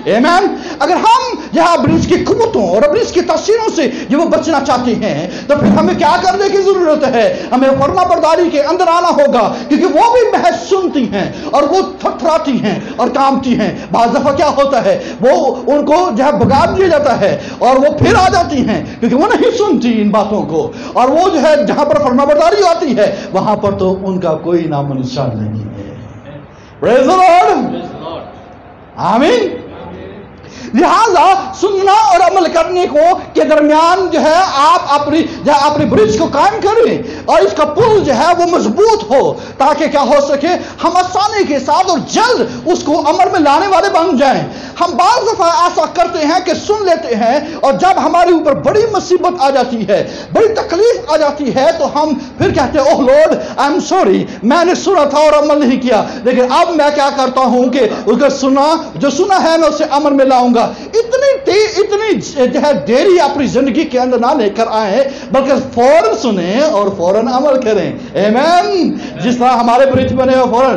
آمین۔ اگر ہم یہاں ابلیس کی قوتوں اور ابلیس کی تاثیروں سے جو وہ بچنا چاہتے ہیں تو پھر ہمیں کیا کرنے کی ضرورت ہے؟ ہمیں فرما برداری کے اندر آنا ہوگا، کیونکہ وہ بھی محض سنتی ہیں اور وہ تھرتھراتی ہیں اور کانپتی ہیں۔ بعض دفعہ کیا ہوتا ہے، وہ ان کو جو ہے بگاڑ دیا جاتا ہے اور وہ پھر آ جاتی ہیں کیونکہ وہ نہیں سنتی ان باتوں کو، اور وہ جو ہے جہاں پر فرما برداری آتی ہے وہاں پر تو ان کا کوئی نام و نشان نہیں ہے۔ پریز دی لارڈ۔ آمین۔ لہذا سننا اور عمل کرنے کو کے درمیان جو ہے آپ اپنی برج کو قائم کریں اور اس کا پل جو ہے وہ مضبوط ہو، تاکہ کیا ہو سکے، ہم آسانی کے ساتھ اور جلد اس کو عمل میں لانے والے بن جائیں۔ ہم بعض دفعہ ایسا کرتے ہیں کہ سن لیتے ہیں اور جب ہمارے اوپر بڑی مصیبت آ جاتی ہے، بڑی تکلیف آ جاتی ہے، تو ہم پھر کہتے ہیں اوہ لارڈ آئی ایم سوری، میں نے سنا تھا اور عمل نہیں کیا، لیکن اب میں کیا کرتا ہوں کہ جو سنا ہے میں اسے عمل میں لاؤں گا۔ اتنی جو ہے دیری اپنی زندگی کے اندر نہ لے کر آئیں، بلکہ فوراً سنیں اور فوراً عمل کریں۔ آمین۔ جس طرح ہمارے برج بنے ہو فوراً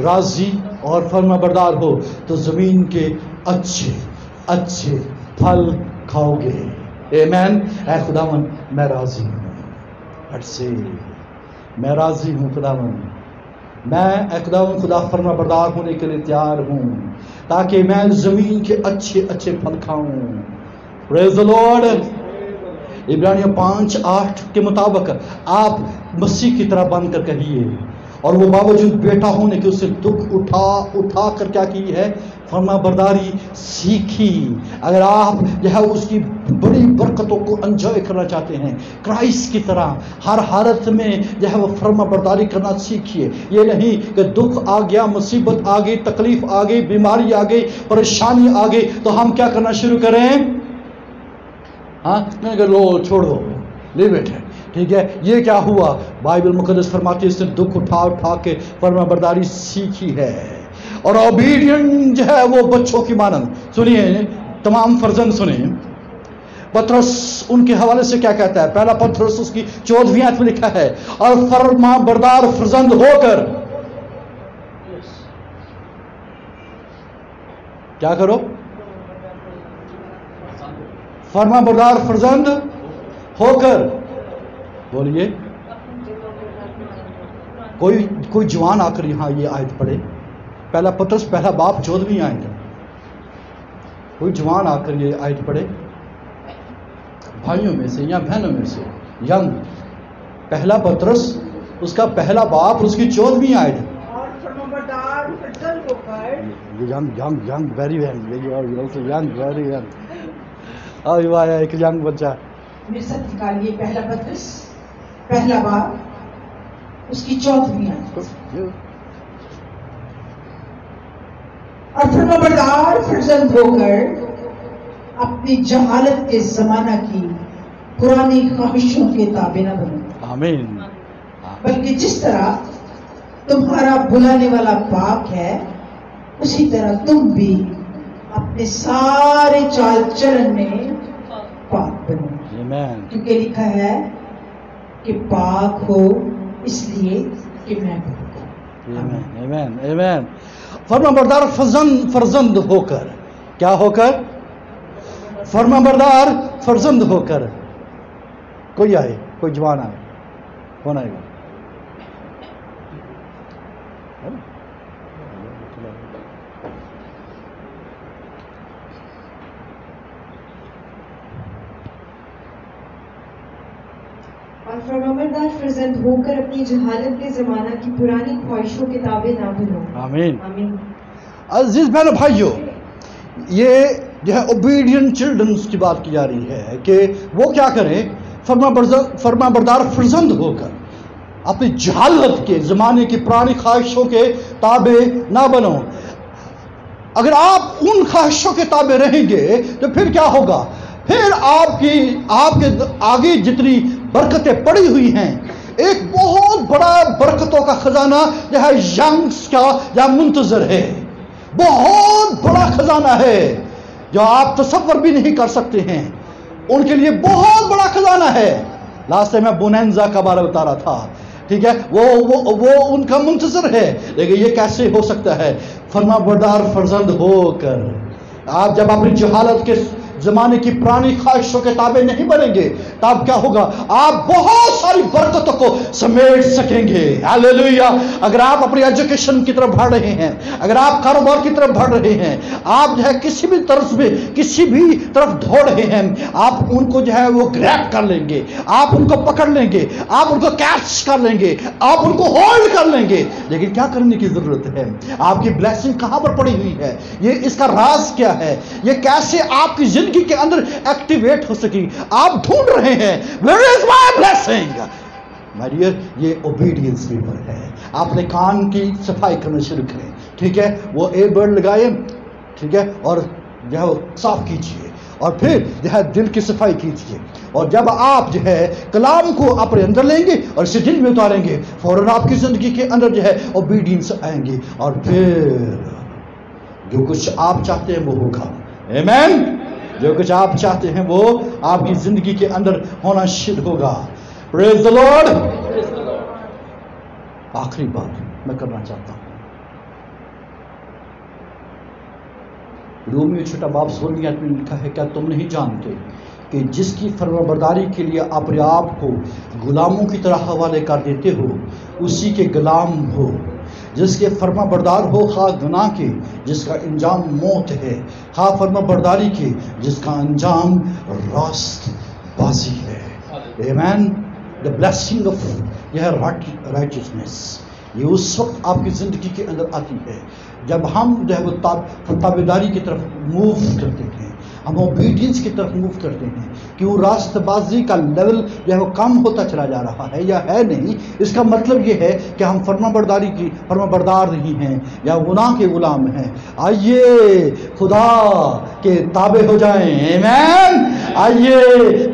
راضی اور فرما بردار ہو تو زمین کے اچھے اچھے پھل کھاؤ گے. آمین. اے خداوند میں راضی ہوں، ہٹ سے میں راضی ہوں خداوند. میں اے خداوند خدا فرما بردار ہونے کے لیے تیار ہوں تاکہ میں زمین کے اچھے اچھے پھل کھاؤں. پریز دی لارڈ. عبرانیہ 5:8 کے مطابق آپ مسیح کی طرح بن کر کہیے، اور وہ باوجود بیٹا ہونے کے اسے دکھ اٹھا کر کیا کی ہے؟ فرما برداری سیکھی. اگر آپ جو ہے اس کی بڑی برکتوں کو انجوائے کرنا چاہتے ہیں کرائسٹ کی طرح، ہر حالت میں جو ہے وہ فرما برداری کرنا سیکھیے. یہ نہیں کہ دکھ آ گیا، مصیبت آ گئی، تکلیف آ گئی، بیماری آ گئی، پریشانی آ گئی تو ہم کیا کرنا شروع کریں؟ ہاں کہ لو چھوڑو، لے بیٹھے. ٹھیک ہے، یہ کیا ہوا؟ بائبل مقدس فرماتی ہے اس نے دکھ اٹھا کے فرما برداری سیکھی ہے، اور اوبیڈینٹ جو ہے وہ بچوں کی مانند. سنیے تمام فرزند سنیں، پترس ان کے حوالے سے کیا کہتا ہے؟ پہلا پترس اس کی 14ویں آیت میں لکھا ہے، اور فرما بردار فرزند ہو کر کیا کرو؟ فرما بردار فرزند ہو کر. بولیے کوئی جوان آ کر یہاں یہ آیت پڑھے. پہلا پترس پہلا باب 14ویں آیت. کوئی جوان آ کر یہ آیت پڑھے بھائیوں میں سے یا بہنوں میں سے. ینگ پہلا پترس اس کا پہلا باب اس کی 14ویں آیت. اور فرمانبردار فرزند ہو کر ینگ ویری ینگ. ایک ینگ بچہ میرے ساتھ نکالیے پہلا پترس پہلا باب اس کی 14ویں آیت. اور فرمانبردار فرزند ہو کر اپنی جہالت کے زمانہ کی پرانی خواہشوں کے تابع نہ بنو. آمین. بلکہ جس طرح تمہارا بلانے والا پاک ہے اسی طرح تم بھی اپنے سارے چال چلن میں پاک بنو. کیونکہ لکھا ہے کہ پاک ہو اس لیے کہ میں پاک ہوں. آمین آمین. فرما بردار فرزند ہو کر کیا ہو کر؟ فرما بردار فرزند ہو کر. کوئی آئے، کوئی جوان آئے. کون آئے گا؟ اور فرمانبردار فرزند ہو کر اپنی جہالت کے زمانہ کی پرانی خواہشوں کے تابع نہ بنو. آمین آمین. عزیز بہنوں بھائیوں، یہ جو ہے اوبیڈینٹ چلڈرنس کی بات کی جا رہی ہے کہ وہ کیا کریں؟ فرما بردار فرزند ہو کر اپنی جہالت کے زمانے کی پرانی خواہشوں کے تابع نہ بنو. اگر آپ ان خواہشوں کے تابع رہیں گے تو پھر کیا ہوگا؟ پھر آپ کے آگے جتنی برکتیں پڑی ہوئی ہیں، ایک بہت بڑا برکتوں کا خزانہ جو ہے ینگس کا یا منتظر ہے. بہت بڑا خزانہ ہے جو آپ تصور بھی نہیں کر سکتے ہیں. ان کے لیے بہت بڑا خزانہ ہے. لاسٹ میں بونینزا کا بارے بتا رہا تھا. ٹھیک ہے، وہ ان کا منتظر ہے. لیکن یہ کیسے ہو سکتا ہے؟ فرما بردار فرزند ہو کر. آپ جب اپنی جہالت کے زمانے کی پرانی خواہشوں کے تابع نہیں بنیں گے تب کیا ہوگا؟ آپ بہت ساری برکتوں کو سمیٹ سکیں گے. ہاللیلویا. اگر آپ اپنی ایجوکیشن کی طرف بڑھ رہے ہیں، اگر آپ کاروبار کی طرف بڑھ رہے ہیں، آپ جو ہے کسی بھی طرف میں کسی بھی طرف دوڑ رہے ہیں، آپ ان کو جو ہے وہ گریب کر لیں گے، آپ ان کو پکڑ لیں گے، آپ ان کو کیچ کر لیں گے، آپ ان کو ہولڈ کر لیں گے. لیکن کیا کرنے کی ضرورت ہے؟ آپ کی بلیسنگ کہاں پر پڑی ہوئی ہے؟ یہ اس کا راز کیا ہے؟ یہ کیسے آپ کی زندگی کے اندر ایکٹیویٹ ہو سکی؟ آپ ڈھونڈ رہے ہیں where is my blessing. my dear, یہ اوبیڈینس پیپر ہے. آپ نے کان کی صفائی کرنا شروع کریں. ٹھیک ہے، وہ ایئر بڈ لگائے، ٹھیک ہے، اور جو ہے صاف کیجیے، اور پھر جو ہے دل کی صفائی کیجیے. اور جب آپ جو ہے کلام کو اپنے اندر لیں گے اور اسے دل میں اتاریں گے، فوراً آپ کی زندگی کے اندر جو ہے اوبیڈینس آئیں گے، اور پھر جو کچھ آپ چاہتے ہیں وہ ہوگا. آمین. جو کچھ آپ چاہتے ہیں وہ آپ کی زندگی کے اندر ہونا شروع ہوگا. پریز دی لارڈ. آخری بات میں کرنا چاہتا ہوں، رومیو چھٹا باب 16 آیت میں لکھا ہے، کیا تم نہیں جانتے کہ جس کی فرمانبرداری کے لیے اپنے آپ کو غلاموں کی طرح حوالے کر دیتے ہو اسی کے غلام ہو، جس کے فرما بردار ہو خواہ گناہ کے جس کا انجام موت ہے، خواہ فرما برداری کے جس کا انجام راست بازی ہے۔ آمین۔ The blessing of righteousness یہ اس وقت آپ کی زندگی کے اندر آتی ہے جب ہم جو ہے وہ تابعداری کی طرف موو کرتے ہیں، ہم اوبیڈینس کی طرف موو کرتے ہیں۔ کیوں راست بازی کا لیول جو ہے وہ کم ہوتا چلا جا رہا ہے یا ہے نہیں، اس کا مطلب یہ ہے کہ ہم فرما بردار نہیں ہیں یا گناہ کے غلام ہیں۔ آئیے خدا کے تابع ہو جائیں، آمین۔ آئیے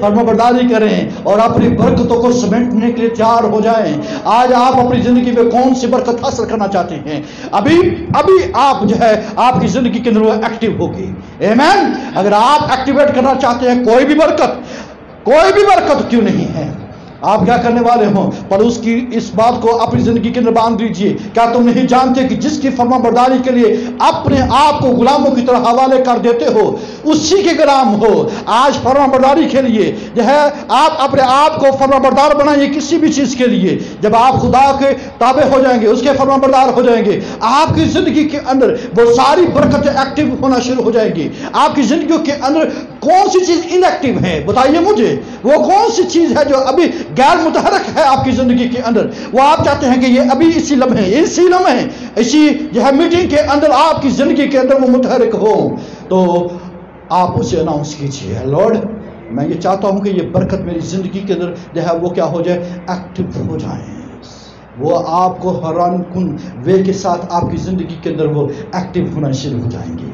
فرما برداری کریں اور اپنی برکتوں کو سمیٹنے کے لیے تیار ہو جائیں۔ آج آپ اپنی زندگی میں کون سی برکت حاصل کرنا چاہتے ہیں؟ ابھی آپ جو ہے آپ کی زندگی کے اندر وہ ایکٹیو ہوگی، آمین۔ اگر آپ ایکٹیویٹ کرنا چاہتے ہیں کوئی بھی برکت کیوں نہیں ہے، آپ کیا کرنے والے ہوں؟ پولس کی اس بات کو اپنی زندگی کے اندر باندھ دیجیے۔ کیا تم نہیں جانتے کہ جس کی فرما برداری کے لیے اپنے آپ کو غلاموں کی طرح حوالے کر دیتے ہو اسی کے غلام ہو۔ آج فرما برداری کے لیے جو ہے آپ اپنے آپ کو فرما بردار بنائیے کسی بھی چیز کے لیے۔ جب آپ خدا کے تابع ہو جائیں گے، اس کے فرما بردار ہو جائیں گے، آپ کی زندگی کے اندر وہ ساری برکتیں ایکٹیو ہونا شروع ہو جائیں گی۔ آپ کی زندگیوں کے اندر کون سی چیز ان ایکٹیو ہے؟ بتائیے مجھے، وہ کون سی چیز ہے جو ابھی غیر متحرک ہے آپ کی زندگی کے اندر؟ وہ آپ چاہتے ہیں کہ یہ ابھی اسی لمحے اسی جو ہے میٹنگ کے اندر آپ کی زندگی کے اندر وہ متحرک ہو، تو آپ اسے اناؤنس کیجیے، لارڈ میں یہ چاہتا ہوں کہ یہ برکت میری زندگی کے اندر جو ہے وہ کیا ہو جائے، ایکٹیو ہو جائیں۔ وہ آپ کو حیران کن وے کے ساتھ آپ کی زندگی کے اندر وہ ایکٹیو ہونا شروع ہو جائیں گے۔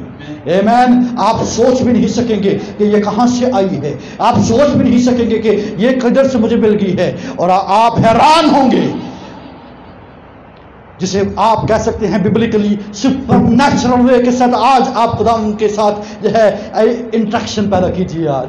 آمین۔ آپ سوچ بھی نہیں سکیں گے کہ یہ کہاں سے آئی ہے، آپ سوچ بھی نہیں سکیں گے کہ یہ کدھر سے مجھے مل گئی ہے، اور آپ حیران ہوں گے، جسے آپ کہہ سکتے ہیں ببلیکلی سپر نیچرل وے کے ساتھ آج آپ خدا ان کے ساتھ جو ہے انٹریکشن پیدا کیجیے۔ آج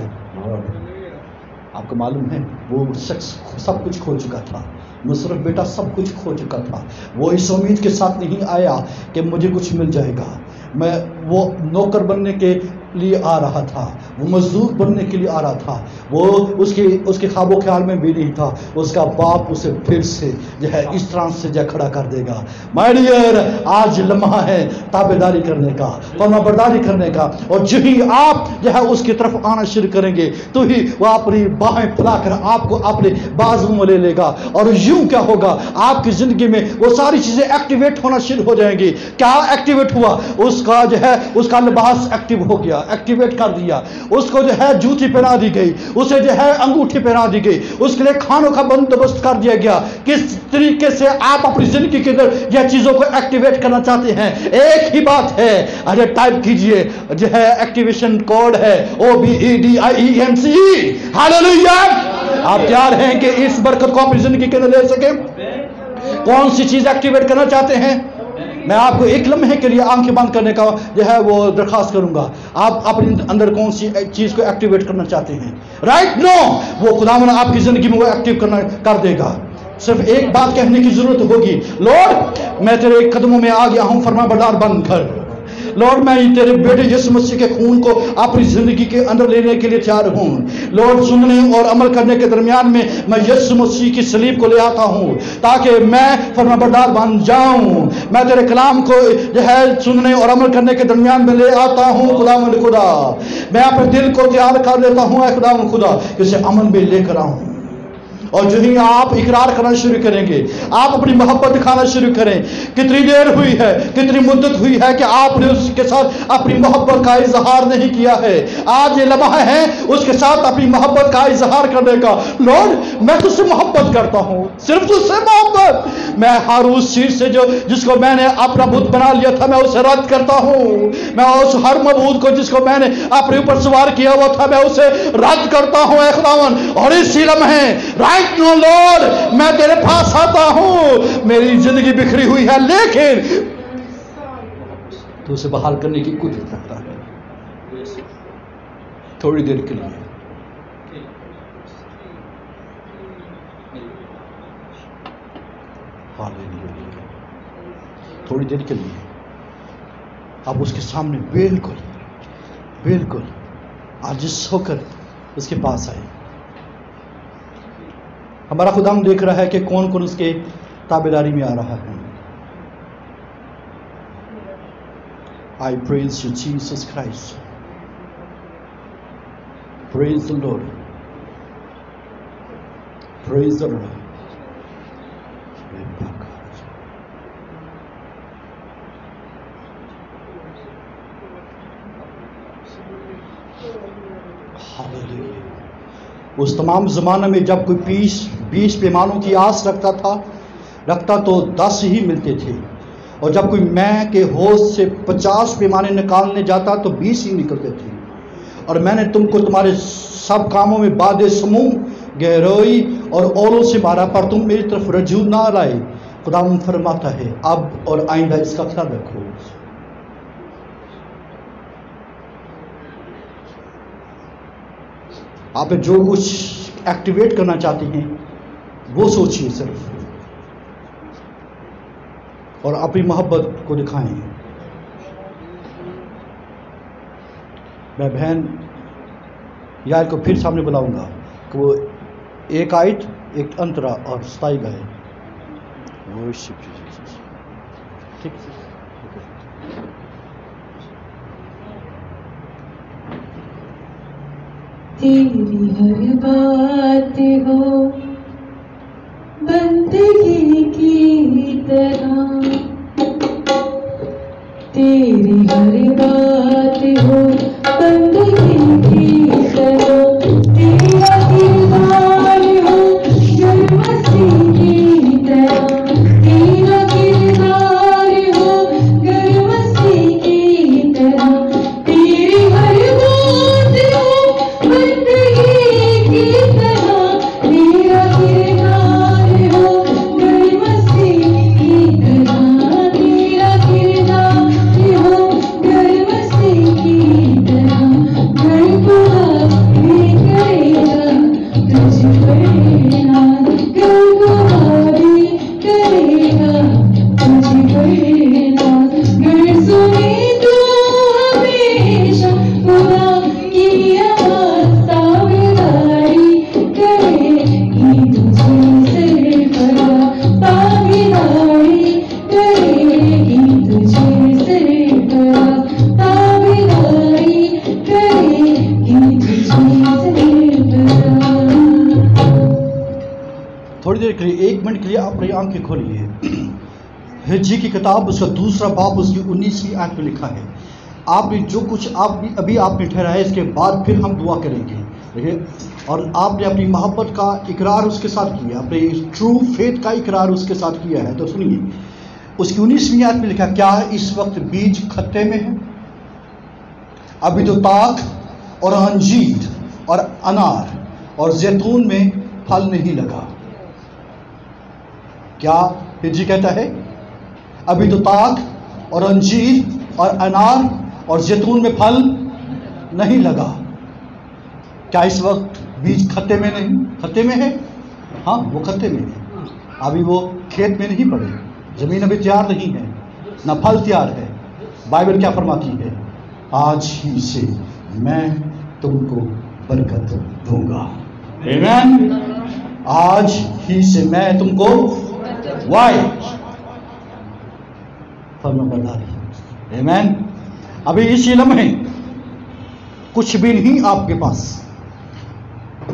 آپ کو معلوم ہے وہ شخص سب کچھ کھو چکا تھا، مصرف بیٹا سب کچھ کھو چکا تھا، وہ اس امید کے ساتھ نہیں آیا کہ مجھے کچھ مل جائے گا، میں وہ نوکر بننے کے لیے آ رہا تھا، وہ مزدور بننے کے لیے آ رہا تھا، وہ اس کے خواب و خیال میں بھی نہیں تھا اس کا باپ اسے پھر سے جو ہے اس طرح سے جو کھڑا کر دے گا۔ مائی ڈیئر، آج لمحہ ہے تابعداری کرنے کا، فرما برداری کرنے کا، اور جو ہی آپ جو ہے اس کی طرف آنا شروع کریں گے تو ہی وہ اپنی باہیں پھیلا کر آپ کو اپنے بازو میں لے لے گا، اور یوں کیا ہوگا آپ کی زندگی میں وہ ساری چیزیں ایکٹیویٹ ہونا شروع ہو جائیں گی۔ کیا ایکٹیویٹ ہوا؟ اس کا جو ہے اس کا لباس ایکٹیو ہو گیا، ایکٹیویٹ کر دیا، اس کو جو ہے جوتی پہنا دی گئی، اسے جو ہے انگوٹھی پہنا دی گئی، اس کے لیے کھانوں کا بندوبست کر دیا گیا۔ کس طریقے سے آپ اپنی زندگی کے اندر یہ چیزوں کو ایکٹیویٹ کرنا چاہتے ہیں؟ ایک ہی بات ہے، اجے ٹائپ کیجئے، جو ہے ایکٹیویشن کوڈ ہے OBEDIENC۔ ہاللیلویا۔ آپ تیار ہیں کہ اس برکت کو اپنی زندگی کے اندر لے سکیں؟ کون سی چیز ایکٹیویٹ کرنا چاہتے ہیں؟ میں آپ کو ایک لمحے کے لیے آنکھیں بند کرنے کا جو ہے وہ درخواست کروں گا۔ آپ اپنے اندر کون سی چیز کو ایکٹیویٹ کرنا چاہتے ہیں؟ رائٹ نو، وہ خداوند آپ کی زندگی میں وہ ایکٹیو کر دے گا۔ صرف ایک بات کہنے کی ضرورت ہوگی، لارڈ میں تیرے قدموں میں آ گیا ہوں، فرما بردار بن کر۔ لارڈ میں تیرے بیٹے یسوع مسیح کے خون کو اپنی زندگی کے اندر لینے کے لیے تیار ہوں۔ لارڈ سننے اور عمل کرنے کے درمیان میں یسوع مسیح کی صلیب کو لے آتا ہوں تاکہ میں فرما بردار بن جاؤں۔ میں تیرے کلام کو جو ہے سننے اور عمل کرنے کے درمیان میں لے آتا ہوں خداوند خدا۔ میں اپنے دل کو تیار کر لیتا ہوں اے خداوند خدا کہ اسے عمل میں لے کر آؤں۔ اور جو ہی آپ اقرار کرنا شروع کریں گے، آپ اپنی محبت دکھانا شروع کریں۔ کتنی دیر ہوئی ہے، کتنی مدت ہوئی ہے کہ آپ نے اس کے ساتھ اپنی محبت کا اظہار نہیں کیا ہے۔ آج یہ لمحہ ہے اس کے ساتھ اپنی محبت کا اظہار کرنے کا۔ لارڈ میں تجھ سے محبت کرتا ہوں، صرف تجھ سے محبت۔ میں ہر اس چیز سے جس کو میں نے اپنا بت بنا لیا تھا میں اسے رد کرتا ہوں۔ میں اس ہر معبود کو جس کو میں نے اپنے اوپر سوار کیا ہوا تھا میں اسے رد کرتا ہوں اے خداوند۔ اور اسی لمحے رائٹ نو لارڈ میں تیرے پاس آتا ہوں۔ میری زندگی بکھری ہوئی ہے لیکن تو اسے بحال کرنے کی قدرت رکھتا ہے۔ تھوڑی دیر کے لیے تھوڑی دیر کے لیے آپ اس کے سامنے بالکل بالکل عاجز ہو کر اس کے پاس آئے. ہمارا خدا ہم دیکھ رہا ہے کہ کون کون اس کے تابعداری میں آ رہا ہے. I praise you, Jesus Christ. Praise the Lord. Praise the Lord. Hallelujah. اس تمام زمانے میں جب کوئی 20 پیمانوں کی آس رکھتا تو 10 ہی ملتے تھے، اور جب کوئی میں کے حوض سے 50 پیمانے نکالنے جاتا تو 20 ہی نکلتے تھے. اور میں نے تم کو تمہارے سب کاموں میں باد سموم، گہرائی اور اولوں سے مارا، پر تم میری طرف رجوع نہ لائے. خدا فرماتا ہے اب اور آئندہ اس کا خیال رکھو. آپ جو کچھ ایکٹیویٹ کرنا چاہتے ہیں وہ سوچئے صرف، اور اپنی محبت کو دکھائیں. میں بہن یار کو پھر سامنے بلاؤں گا کہ وہ ایک آیت، ایک انترا اور 27 گائے. ٹھیک. تیری ہر بات ہو بندگی کی طرح، تیری ہر بات ہو بندگی کی طرح، تیرا کردار ہو گر مسیح کی طرح، تیرا کردار ہو گر مسیح کی طرح، تیری ہر بات ہو بندگی کی طرح، تیرا کردار ہو گر مسیح کی طرح، تیرا کردار ہو گر مسیح کی طرح. گر خدا بھی کرے گا تجھ پر ناز، گر خدا بھی کرے گا تجھ پر ناز. گر سنے تو ہمیشہ خدا کی آواز، تابعداری کرے گی تجھے سرفراز، تابعداری کرے گی تجھے سرفراز، تابعداری کرے گی تجھے سرفراز. تھوڑی دیر کے لیے 1 منٹ کے لیے اپنی آنکھیں کھولیے. حجی کی کتاب اس کا 2 باب اس کی 19ویں آیت میں لکھا ہے. آپ نے جو کچھ ابھی آپ نے ٹھہرایا، اس کے بعد پھر ہم دعا کریں گے. اور آپ نے اپنی محبت کا اقرار اس کے ساتھ کیا، اپنے ٹرو فیتھ کا اقرار اس کے ساتھ کیا ہے. تو سنیے اس کی 19ویں آیت میں لکھا، کیا اس وقت بیج کھتے میں ہے؟ ابھی تو تاک اور انجیر اور انار اور زیتون میں پھل نہیں لگا. کیا حجی کہتا ہے؟ ابھی تو تاک اور انجیر اور انار اور زیتون میں پھل نہیں لگا. کیا اس وقت بیج کھتے میں نہیں؟ کھتے میں ہے؟ ہاں وہ کھتے میں ہے. ابھی وہ کھیت میں نہیں پڑے، زمین ابھی تیار نہیں ہے، نہ پھل تیار ہے. بائبل کیا فرماتی ہے؟ آج ہی سے میں تم کو برکت دوں گا. آمین. آج ہی سے میں تم کو فرما برداری. آمین. ابھی اسی لمحے کچھ بھی نہیں آپ کے پاس،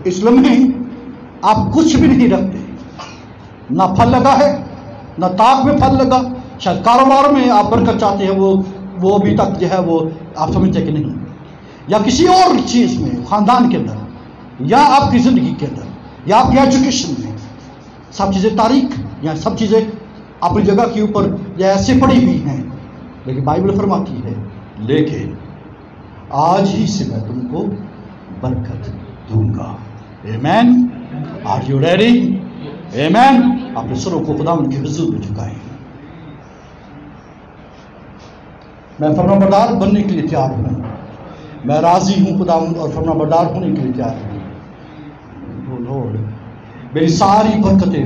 اس لمحے آپ کچھ بھی نہیں رکھتے، نہ پھل لگا ہے نہ تاک میں پھل لگا. شاید کاروبار میں آپ برکت چاہتے ہیں، وہ ابھی تک جو ہے وہ آپ سمجھتے کہ نہیں، یا کسی اور چیز میں، خاندان کے اندر، یا آپ کی زندگی کے اندر، یا آپ کی ایجوکیشن میں. سب چیزیں تاریخ یا سب چیزیں اپنی جگہ کے اوپر یا ایسے پڑی ہوئی ہیں، لیکن بائبل فرماتی ہے لیکن آج ہی سے میں تم کو برکت دوں گا. آمین. Are you ready? آمین. اپنے سروں کو خداوند کے حضور میں جھکائیں. میں فرمانبردار بننے کے لیے تیار ہوں. میں راضی ہوں خداوند اور فرمانبردار ہونے کے لیے تیار ہوں. لارڈ میری ساری برکتیں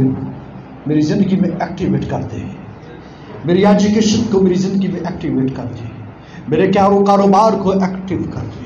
میری زندگی میں ایکٹیویٹ کر دے. میری ایجوکیشن کو میری زندگی میں ایکٹیویٹ کر دے. میرے کاروبار کو ایکٹیو کر دے.